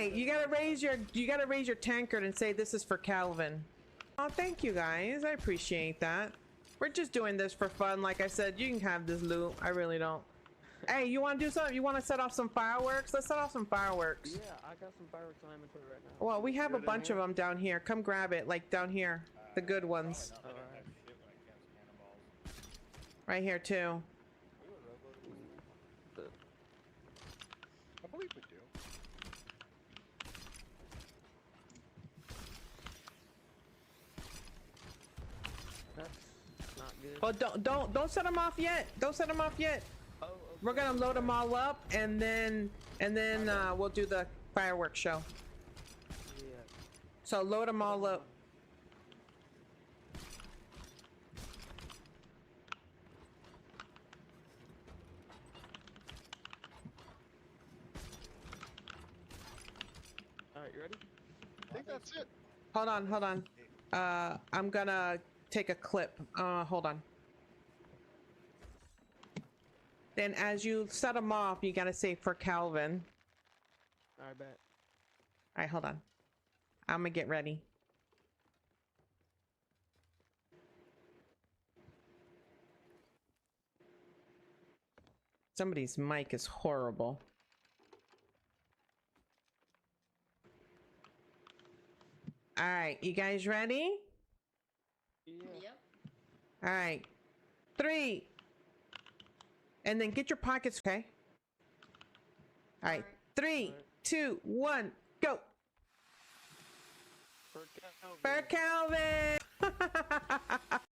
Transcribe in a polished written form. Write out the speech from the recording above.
Hey, you gotta raise your tankard and say this is for Calvin. Oh, thank you guys. I appreciate that. We're just doing this for fun. Like I said, you can have this loot. I really don't. Hey, you want to do something? You want to set off some fireworks? Let's set off some fireworks. Yeah, I got some fireworks on my inventory right now. Well, we have a bunch of them down here. Come grab it, like down here. The good ones. Right here too. I believe we do. That's not good. Well, don't set them off yet. Don't set them off yet. Oh, okay. We're gonna load them all up, and then we'll do the fireworks show. Yeah. So load them all up. Alright, you ready? I think that's it. Hold on. I'm gonna take a clip. Hold on. Then as you set them off, you gotta say for Calvin. Alright, bet. Alright, hold on. I'm gonna get ready. Somebody's mic is horrible. Alright, you guys ready? Yeah. Yep. Alright. 3. And then get your pockets, okay? Alright. 3, 2, 1, go! For Calvin. For Calvin!